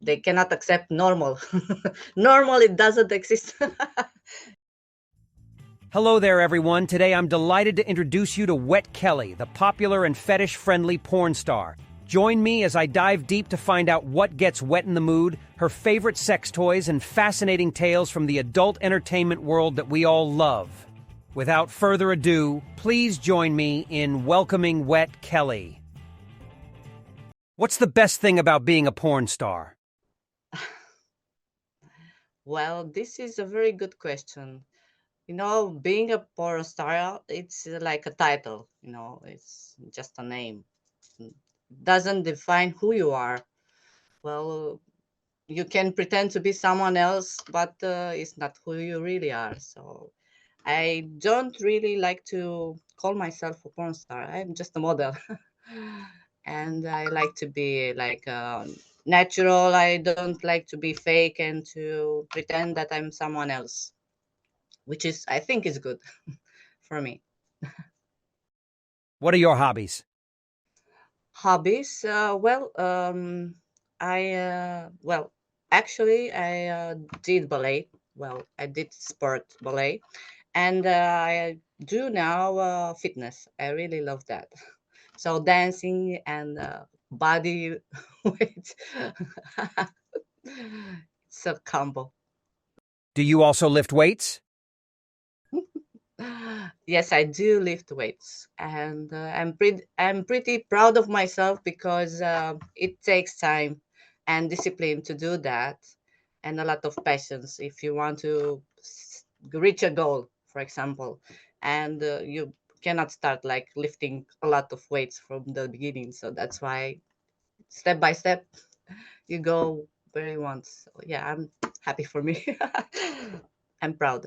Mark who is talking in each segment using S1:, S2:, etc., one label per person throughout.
S1: They cannot accept normal. Normal, it doesn't exist.
S2: Hello there, everyone. Today I'm delighted to introduce you to Wet Kelly, the popular and fetish-friendly porn star. Join me as I dive deep to find out what gets Wet in the mood, her favorite sex toys, and fascinating tales from the adult entertainment world that we all love. Without further ado, please join me in welcoming Wet Kelly. What's the best thing about being a porn star?
S1: Well, this is a very good question. Being a porn star, it's like a title, it's just a name. It doesn't define who you are. Well, you can pretend to be someone else, but it's not who you really are. So I don't really like to call myself a porn star. I'm just a model. And I like to be like natural. I don't like to be fake and to pretend that I'm someone else, which is, I think, is good for me.
S2: What are your hobbies?
S1: Hobbies? Actually, I did ballet. Well, I did sport ballet, and I do now fitness. I really love that. So dancing and body weight. It's a combo.
S2: Do you also lift weights?
S1: Yes, I do lift weights, and I'm pretty proud of myself because it takes time and discipline to do that, and a lot of patience if you want to reach a goal, for example, and you cannot start like lifting a lot of weights from the beginning. So that's why step by step you go where you want. So yeah, I'm happy for me. I'm proud.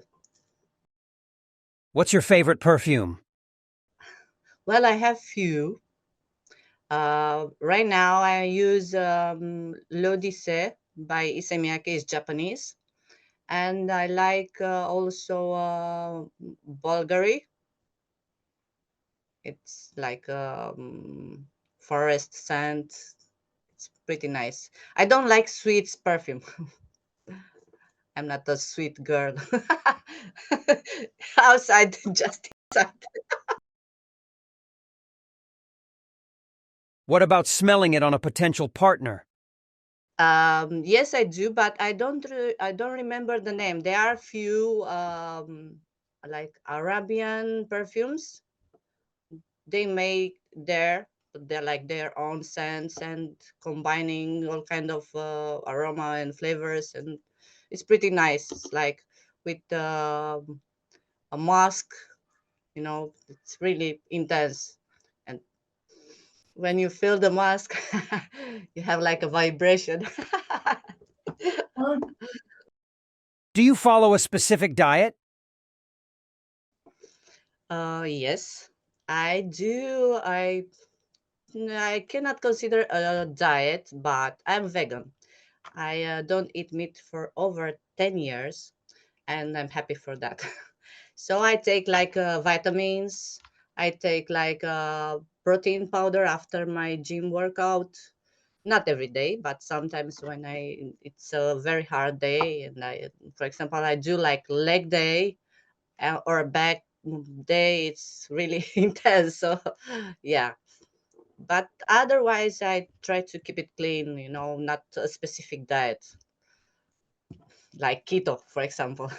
S2: What's your favorite perfume?
S1: Well, I have few. Right now, I use Lodise by Isemiyake, is Japanese, and I like also Bulgari. It's like forest scent. It's pretty nice. I don't like sweets perfume. I'm not a sweet girl. Outside, just inside.
S2: What about smelling it on a potential partner?
S1: Yes, I do, but I don't remember the name. There are few like Arabian perfumes. They make they're like their own scents and combining all kind of aroma and flavors, and it's pretty nice. It's like with a mask, it's really intense. And when you feel the mask, you have like a vibration.
S2: Do you follow a specific diet?
S1: Yes, I do. I cannot consider a diet, but I'm vegan. I don't eat meat for over 10 years, and I'm happy for that. So I take like vitamins. I take like protein powder after my gym workout. Not every day, but sometimes when it's a very hard day, and for example, I do like leg day or back day. It's really intense. So yeah, but otherwise I try to keep it clean, not a specific diet like keto, for example.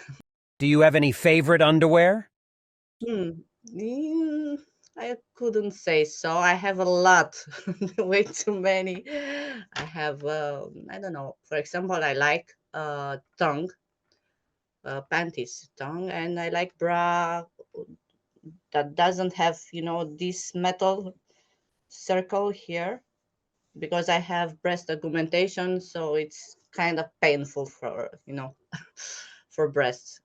S2: Do you have any favorite underwear?
S1: Hmm. Mm, I couldn't say so. I have a lot, way too many. I have, I don't know. For example, I like tongue, panties, tongue, and I like bra that doesn't have, this metal circle here because I have breast augmentation, so it's kind of painful for, for breasts.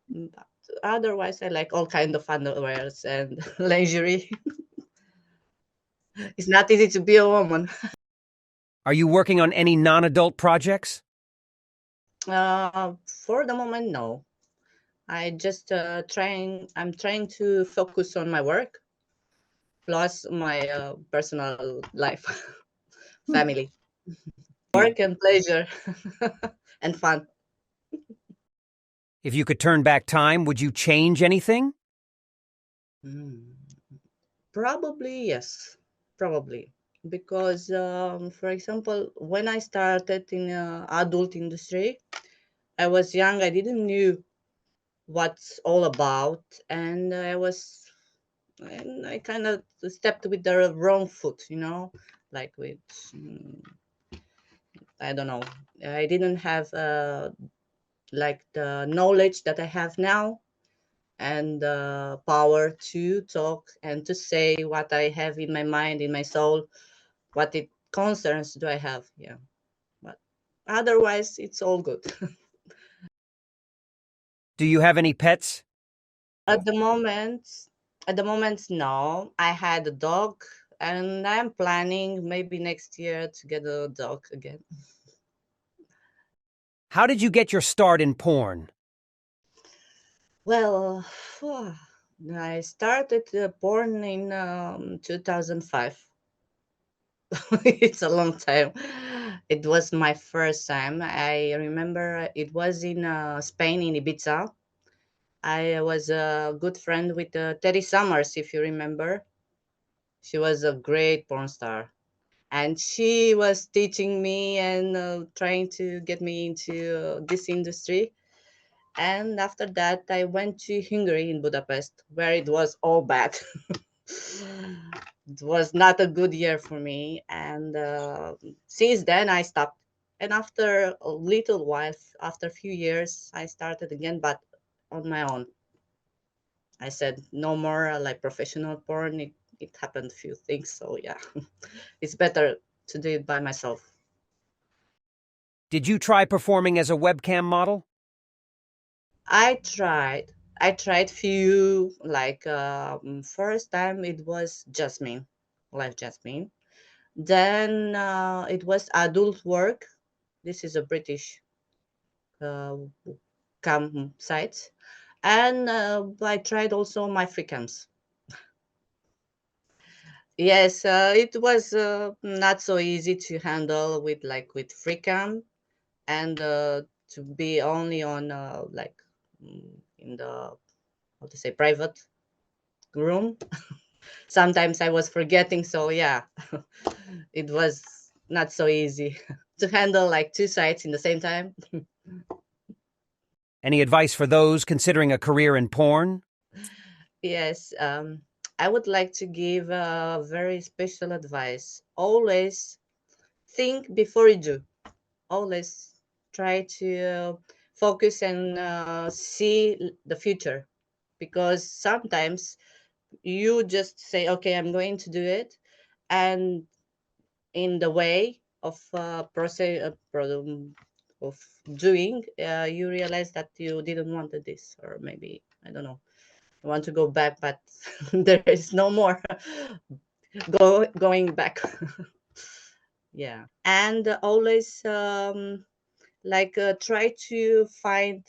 S1: But otherwise, I like all kind of underwears and lingerie. It's not easy to be a woman.
S2: Are you working on any non-adult projects?
S1: For the moment, no. I'm trying to focus on my work plus my personal life, family. Work and pleasure and fun.
S2: If you could turn back time, would you change anything?
S1: Mm, Probably yes, probably because for example, when I started in adult industry, I was young. I didn't knew what's all about, and I kind of stepped with the wrong foot, like with I don't know. I didn't have like the knowledge that I have now and the power to talk and to say what I have in my mind, in my soul, what it concerns do I have. Yeah, but otherwise it's all good.
S2: Do you have any pets?
S1: at the moment, at the moment, no. I had a dog, and I'm planning maybe next year to get a dog again.
S2: How did you get your start in porn?
S1: Well, I started porn in 2005. It's a long time. It was my first time. I remember it was in Spain, in Ibiza. I was a good friend with Teddy Summers, if you remember. She was a great porn star. And she was teaching me and trying to get me into this industry. And after that, I went to Hungary in Budapest, where it was all bad. It was not a good year for me, and since then I stopped. And after a little while, after a few years, I started again, but on my own. I said no more like professional porn. It happened a few things, so yeah, it's better to do it by myself.
S2: Did you try performing as a webcam model?
S1: I tried few like first time it was Jasmine, live Jasmine. Then it was adult work. This is a British uh, cam site. And I tried also my free cams. Yes, it was not so easy to handle with free cam and to be only on in the how to say private room. Sometimes I was forgetting, so yeah, it was not so easy to handle like two sites in the same time.
S2: Any advice for those considering a career in porn?
S1: Yes, I would like to give a very special advice. Always think before you do. Always try to focus and see the future, because sometimes you just say, "Okay, I'm going to do it," and in the way of process of doing, you realize that you didn't want this, or maybe I don't know. I want to go back, but there is no more going back. Yeah, and always try to find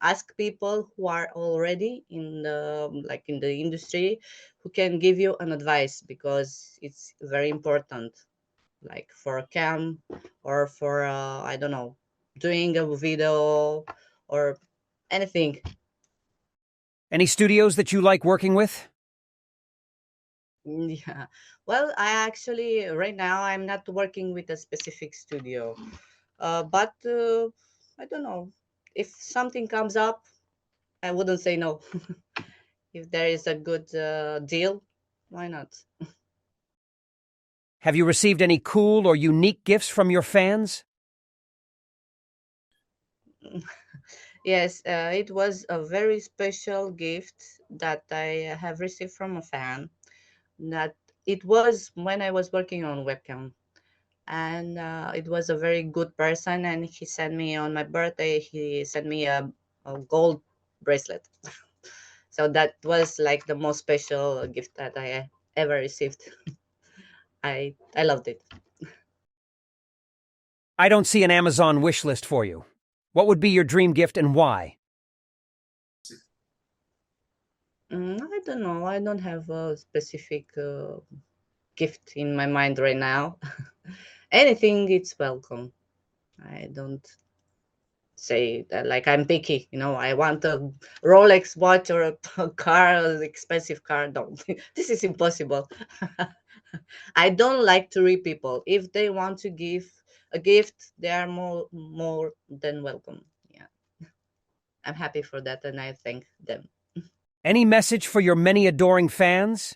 S1: ask people who are already in the in the industry, who can give you an advice, because it's very important, like for a cam or for I don't know, doing a video or anything.
S2: Any studios that you like working with?
S1: Yeah. Well, I actually right now I'm not working with a specific studio. But I don't know. If something comes up, I wouldn't say no. If there is a good deal, why not?
S2: Have you received any cool or unique gifts from your fans?
S1: Yes, it was a very special gift that I have received from a fan. That it was when I was working on webcam, and it was a very good person. And he sent me on my birthday. He sent me a gold bracelet. So that was like the most special gift that I ever received. I loved it.
S2: I don't see an Amazon wish list for you. What would be your dream gift and why?
S1: I don't know. I don't have a specific gift in my mind right now. Anything it's welcome. I don't say that like I'm picky, I want a Rolex watch or a car, an expensive car. No, this is impossible. I don't like to read people. If they want to give a gift, they are more than welcome. Yeah, I'm happy for that, and I thank them.
S2: Any message for your many adoring fans?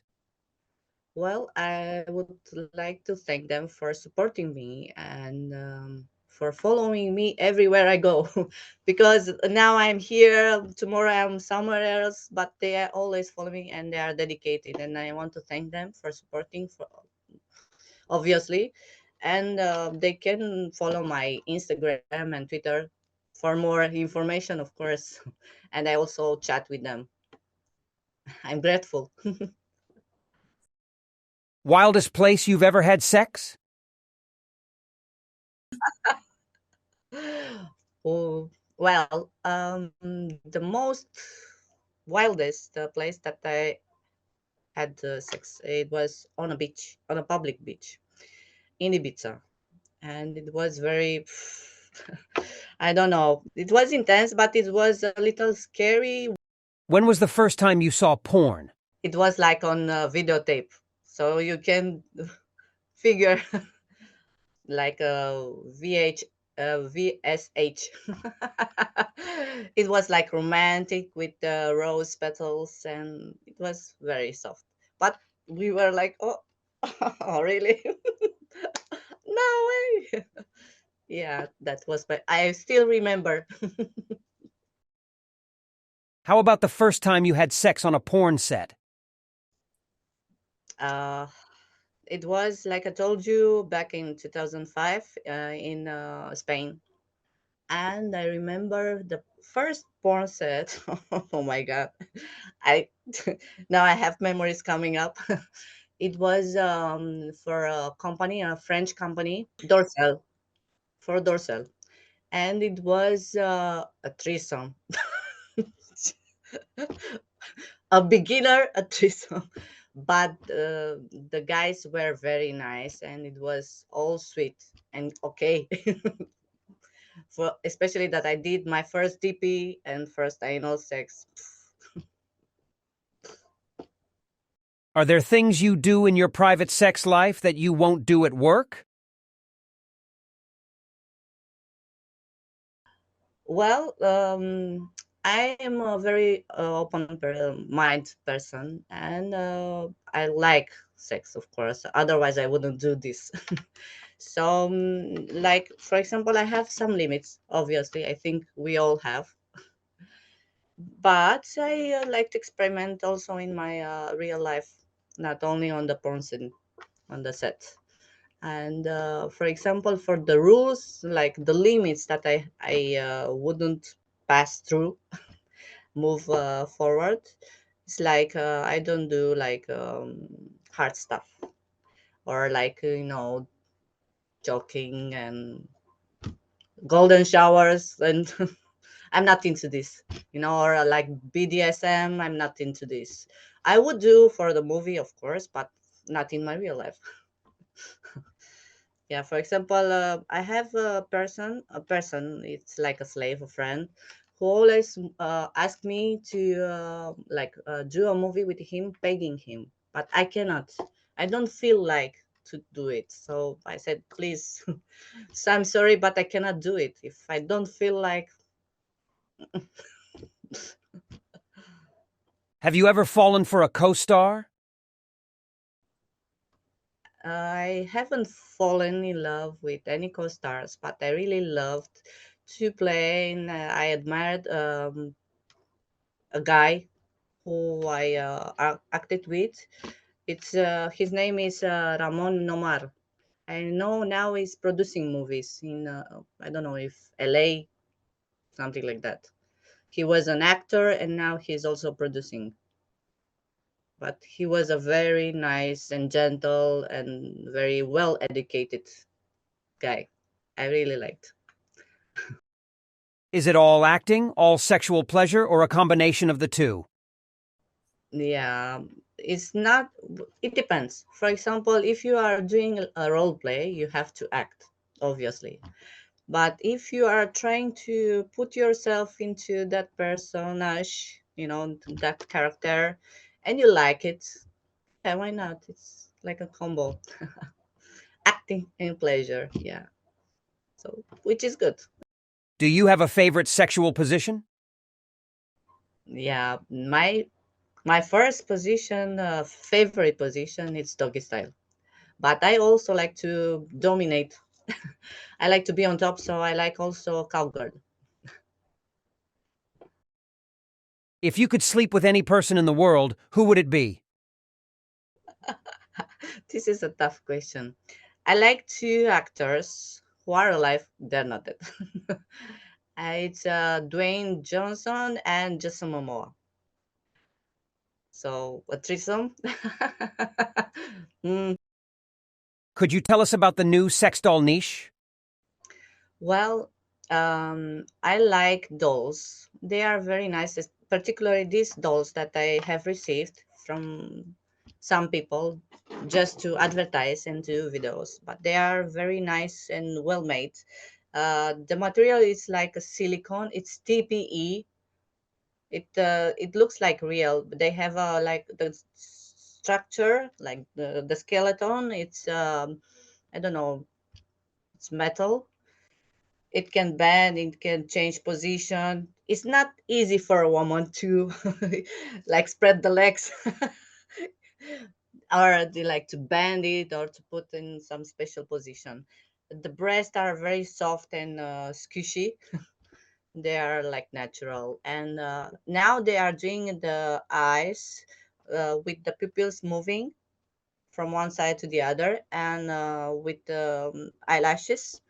S1: Well, I would like to thank them for supporting me and for following me everywhere I go. Because now I'm here, tomorrow I'm somewhere else, but they are always following and they are dedicated. And I want to thank them for supporting, for obviously. And they can follow my Instagram and Twitter for more information, of course. And I also chat with them. I'm grateful.
S2: Wildest place you've ever had sex?
S1: Oh, well, the most wildest place that I had sex, it was on a beach, on a public beach in Ibiza, and it was very, I don't know, it was intense, but it was a little scary.
S2: When was the first time you saw porn?
S1: It was like on videotape, so you can figure like a VSH. It was like romantic with rose petals, and it was very soft. But we were like, oh, oh really? No way. Yeah, that was. But I still remember.
S2: How about the first time you had sex on a porn set?
S1: uh, it was like I told you back in 2005 in Spain. And I remember the first porn set. Oh my god. I now I have memories coming up. It was for a company, a French company, Dorsal, for Dorsal. And it was a threesome. A beginner, a threesome. But the guys were very nice and it was all sweet and okay. For especially that I did my first DP and first anal sex.
S2: Are there things you do in your private sex life that you won't do at work?
S1: Well, I am a very open mind person, and I like sex, of course. Otherwise, I wouldn't do this. So, like for example, I have some limits. Obviously, I think we all have, but I like to experiment also in my real life, not only on the porn scene, on the set. And for example, for the rules, like the limits that I wouldn't pass through, move forward, it's like I don't do like hard stuff or like joking and golden showers and I'm not into this, or like BDSM. I'm not into this. I would do for the movie, of course, but not in my real life. Yeah, for example, I have a person, it's like a slave, a friend, who always ask me to do a movie with him, begging him, but I cannot. I don't feel like to do it. So I said, please, so I'm sorry, but I cannot do it. If I don't feel like,
S2: Have you ever fallen for a co-star?
S1: I haven't fallen in love with any co-stars, but I really loved to play, and I admired a guy who I acted with. It's his name is Ramon Nomar. I know now he's producing movies in I don't know if LA, something like that. He was an actor and now he's also producing. But he was a very nice and gentle and very well educated guy. I really liked.
S2: Is it all acting, all sexual pleasure, or a combination of the two?
S1: Yeah. It's not, it depends. For example, if you are doing a role play, you have to act, obviously. But if you are trying to put yourself into that personage, that character, and you like it, yeah, why not? It's like a combo. Acting and pleasure, yeah. So, which is good.
S2: Do you have a favorite sexual position?
S1: Yeah, my first position, favorite position, it's doggy style. But I also like to dominate. I like to be on top, so I like also cowgirl.
S2: If you could sleep with any person in the world, who would it be?
S1: This is a tough question. I like two actors who are alive. They're not dead. It's Dwayne Johnson and Jason Momoa. So a threesome. Mm,
S2: Could you tell us about the new sex doll niche?
S1: well, I like dolls. They are very nice, particularly these dolls that I have received from some people just to advertise and do videos. But they are very nice and well made. The material is like a silicone. It's TPE. It looks like real, but they have like the structure, like the skeleton. It's I don't know. It's metal. It can bend, it can change position. It's not easy for a woman to like spread the legs or they like to bend it or to put in some special position. The breasts are very soft and squishy. They are like natural, and now they are doing the eyes with the pupils moving from one side to the other, and with the eyelashes.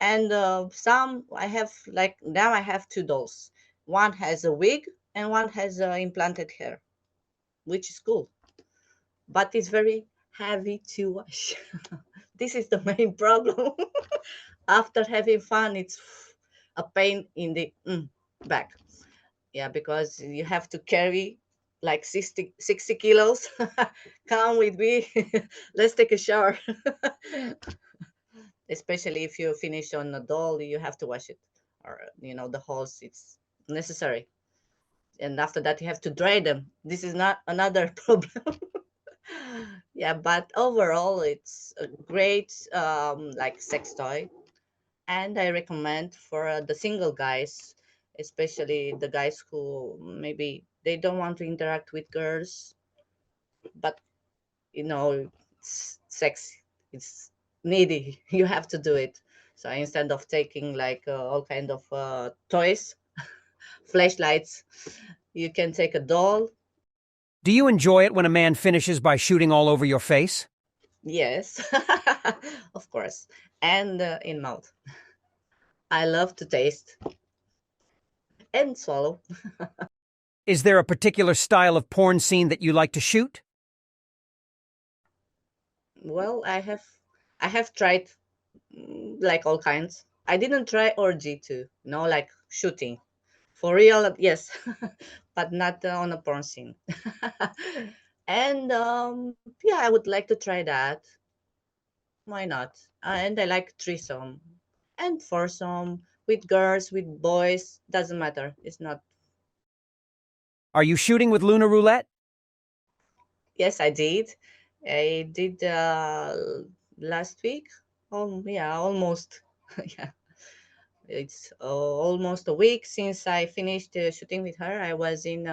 S1: And some I have, like now I have two dolls. One has a wig and one has implanted hair, which is cool, but it's very heavy to wash. This is the main problem. After having fun, it's a pain in the back. Yeah, because you have to carry like 60 kilos. Come with me. Let's take a shower. Especially if you finish on a doll, you have to wash it, or the holes. It's necessary, and after that you have to dry them. This is not another problem. Yeah, but overall it's a great like sex toy, and I recommend for the single guys, especially the guys who maybe they don't want to interact with girls, but sex is needy. You have to do it. So instead of taking like all kind of toys, flashlights, you can take a doll.
S2: Do you enjoy it when a man finishes by shooting all over your face?
S1: Yes. Of course. And in mouth. I love to taste and swallow.
S2: Is there a particular style of porn scene that you like to shoot?
S1: Well, I have tried like all kinds. I didn't try orgy too, like shooting. For real, yes, but not on a porn scene. And yeah, I would like to try that. Why not? And I like threesome and foursome with girls, with boys. Doesn't matter. It's not.
S2: Are you shooting with Luna Roulette?
S1: Yes, I did. I did last week. Oh, yeah, almost. Yeah, it's almost a week since I finished shooting with her. I was in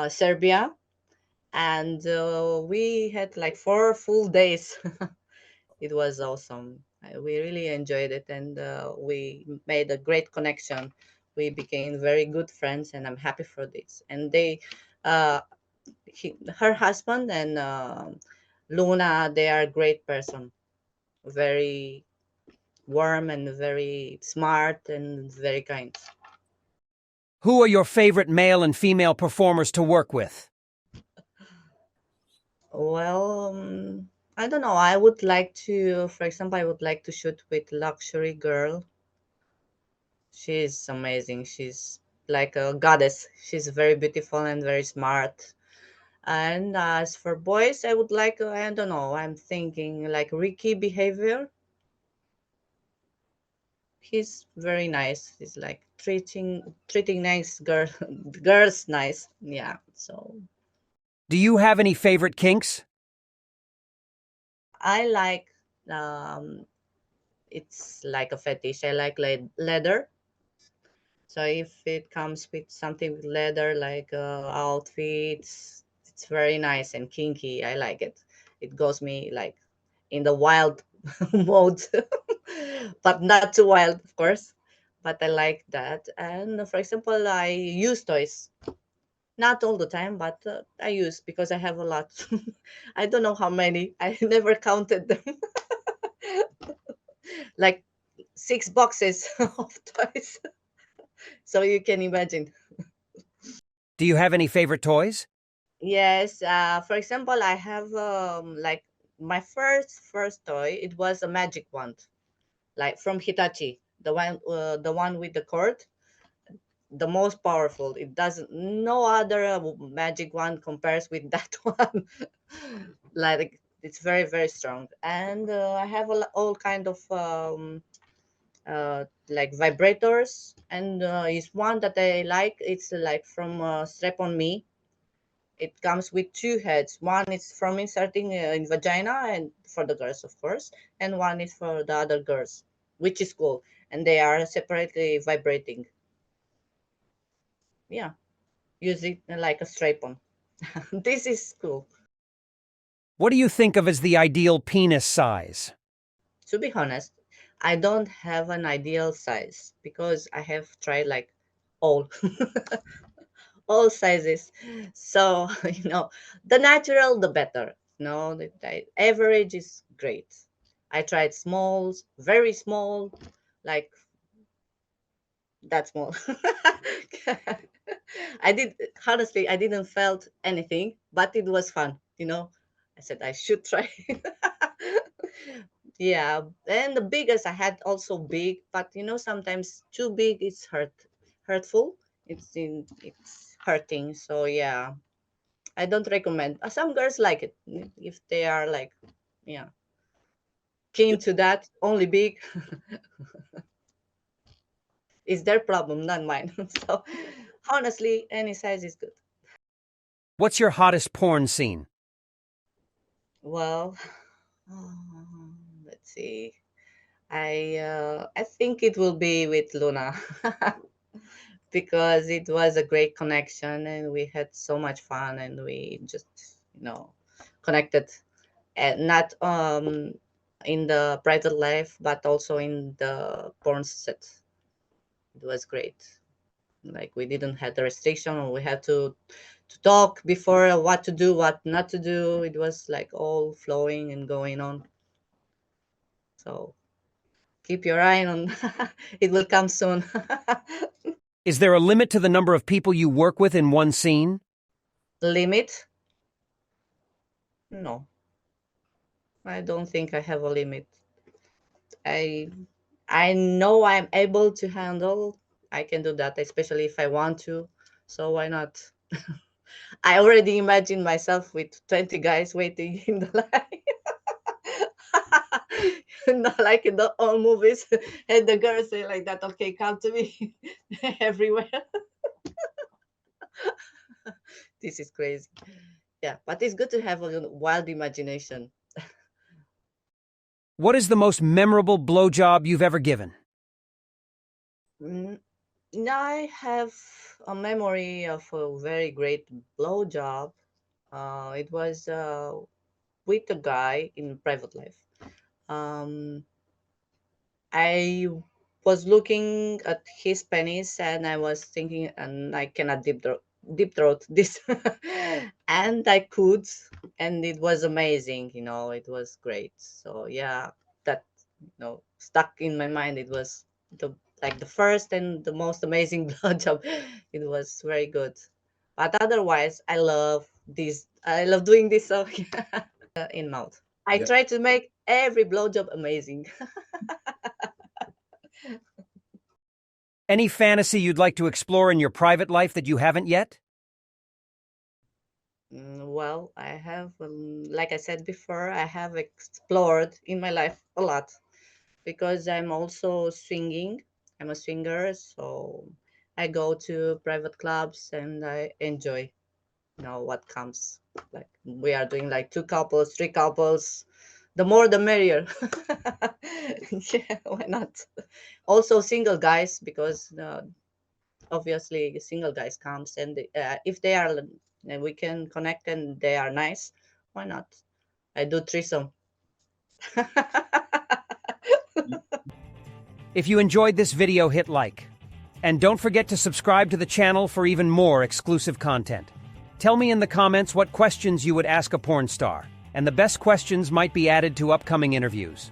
S1: Serbia, and we had like 4 full days. It was awesome. We really enjoyed it, and we made a great connection. We became very good friends, and I'm happy for this. And uh, her husband and Luna, they are a great person, very warm and very smart and very kind.
S2: Who are your favorite male and female performers to work with?
S1: Well, I don't know. I would like to, for example, I would like to shoot with Luxury Girl. She's amazing. She's like a goddess. She's very beautiful and very smart. And as for boys, I would like, I don't know, I'm thinking like Ricky behavior. He's very nice. He's like treating nice girls nice. Yeah. So
S2: Do you have any favorite kinks?
S1: I like um it's like a fetish. I like leather. So if it comes with something with leather, like outfits, it's very nice and kinky. I like it. It goes me like in the wild mode, but not too wild, of course. But I like that. And for example, I use toys. Not all the time, but I use because I have a lot. I don't know how many. I never counted them. Like 6 boxes of toys. So you can imagine.
S2: Do you have any favorite toys?
S1: Yes, for example, I have like my first toy. It was a magic wand, like from Hitachi, the one with the cord, the most powerful. It doesn't. No other magic wand compares with that one. Like it's very strong, and I have all kind of like vibrators, and is one that I like. It's like from Strap on Me. It comes with two heads. One is from inserting in vagina and for the girls, of course, and one is for the other girls, which is cool. And they are separately vibrating. Yeah, use it like a strap-on. This is cool.
S2: What do you think of as the ideal penis size?
S1: To be honest, I don't have an ideal size because I have tried like all all sizes. So the natural, the better. No, the average is great. I tried smalls, very small, like that small. I did honestly, I didn't felt anything, but it was fun. I said I should try. Yeah, and the biggest I had also big, but sometimes too big is hurtful. It's hurting. So yeah, I don't recommend. Some girls like it if they are like, yeah, keen to that. Only big is their problem, not mine. So honestly, any size is good.
S2: What's your hottest porn scene?
S1: Well, let's see. I think it will be with Luna because it was a great connection and we had so much fun and we just connected, and not in the private life but also in the porn set. It was great. Like we didn't have the restriction or we had to talk before what to do, what not to do. It was like all flowing and going on. So keep your eye on. It will come soon.
S2: Is there a limit to the number of people you work with in one scene?
S1: Limit? No, I don't think I have a limit. I i know I'm able to handle. I can do that, especially if I want to. So why not? I already imagine myself with 20 guys waiting in the line. Not like in the old movies. And the girls say like that, okay, come to me. Everywhere. This is crazy. Yeah, but it's good to have a wild imagination.
S2: What is the most memorable blowjob you've ever given?
S1: Mm, I have a memory of a very great blowjob. It was with a guy in private life. Um, I was looking at his penis and I was thinking, and I cannot deep throat this, and I could, and it was amazing. It was great. So yeah, that stuck in my mind. It was the like the first and the most amazing blowjob. It was very good. But otherwise, I love this. I love doing this. So in mouth. I try to make every blowjob amazing.
S2: Any fantasy you'd like to explore in your private life that you haven't yet?
S1: Well, I have, like I said before, I have explored in my life a lot because I'm also swinging. I'm a swinger, so I go to private clubs and I enjoy, what comes. Like we are doing like two couples, three couples. The more the merrier. Yeah, why not? Also single guys because obviously single guys comes and if they are we can connect and they are nice, why not? I do threesome.
S2: If you enjoyed this video, hit like. And don't forget to subscribe to the channel for even more exclusive content. Tell me in the comments what questions you would ask a porn star, and the best questions might be added to upcoming interviews.